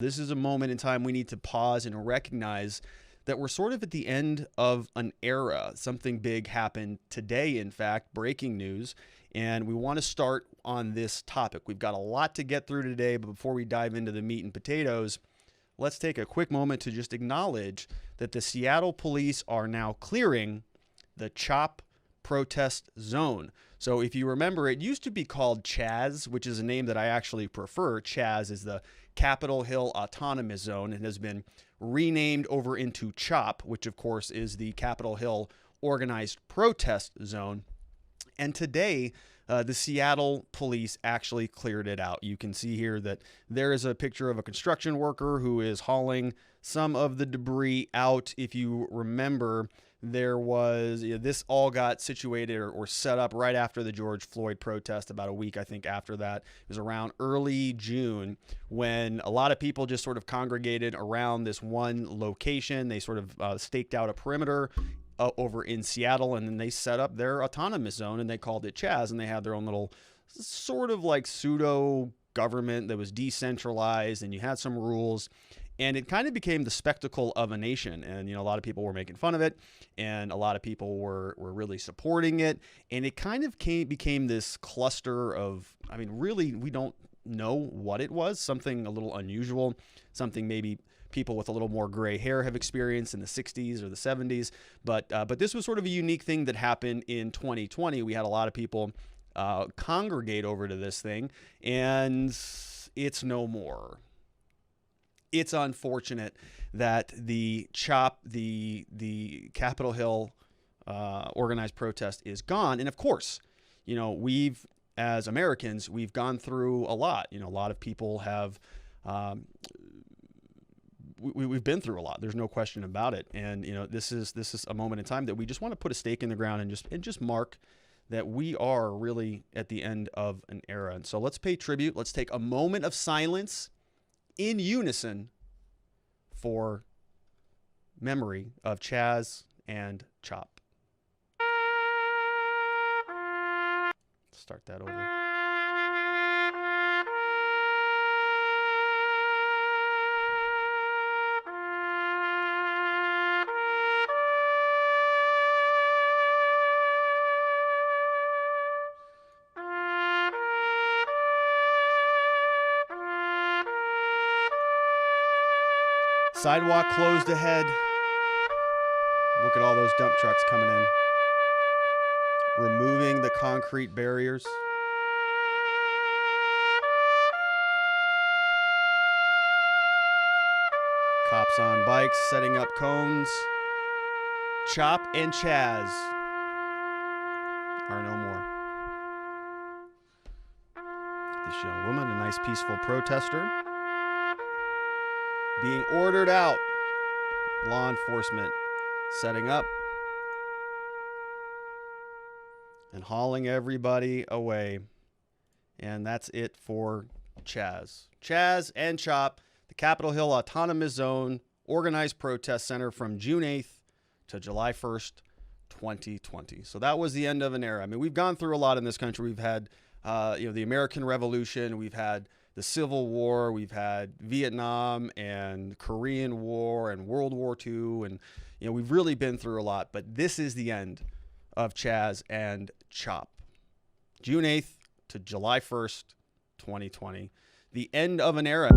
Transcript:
This is a moment in time we need to pause and recognize that we're sort of at the end of an era. Something big happened today, in fact, breaking news, and we want to start on this topic. We've got a lot to get through today, but before we dive into the meat and potatoes, let's take a quick moment to just acknowledge that the Seattle police are now clearing the CHOP protest zone. So if you remember, it used to be called CHAZ, which is a name that I actually prefer. CHAZ is the Capitol Hill Autonomous Zone and has been renamed over into CHOP, which of course is the Capitol Hill Organized Protest Zone. And today, the Seattle police actually cleared it out. You can see here that there is a picture of a construction worker who is hauling some of the debris out. If you remember, there was, this all got situated or set up right after the George Floyd protest, about a week, I think, after that. It was around early June when a lot of people just sort of congregated around this one location. They sort of staked out a perimeter over in Seattle, and then they set up their autonomous zone, and they called it CHAZ, and they had their own little sort of like pseudo government that was decentralized, and you had some rules. And it kind of became the spectacle of a nation. And, a lot of people were making fun of it, and a lot of people were really supporting it. And it kind of became this cluster of, really, we don't know what it was. Something a little unusual, something maybe people with a little more gray hair have experienced in the 60s or the 70s. But this was sort of a unique thing that happened in 2020. We had a lot of people congregate over to this thing, and it's no more. It's unfortunate that the CHOP, the Capitol Hill organized protest, is gone. And of course, we've, as Americans, we've gone through a lot. A lot of people have, we've been through a lot. There's no question about it. And this is a moment in time that we just want to put a stake in the ground and just mark that we are really at the end of an era. And so let's pay tribute. Let's take a moment of silence in unison for memory of CHAZ and CHOP. Start that over. Sidewalk closed ahead. Look at all those dump trucks coming in, removing the concrete barriers. Cops on bikes setting up cones. CHOP and CHAZ are no more. This young woman, a nice peaceful protester, being ordered out. Law enforcement setting up and hauling everybody away. And that's it for CHAZ. CHAZ and CHOP, the Capitol Hill Autonomous Zone Organized Protest Center, from June 8th to July 1st, 2020. So that was the end of an era. We've gone through a lot in this country. We've had the American Revolution. We've had the Civil War, we've had Vietnam and Korean War and World War II, and we've really been through a lot. But this is the end of CHAZ and CHOP. June 8th to July 1st, 2020. The end of an era.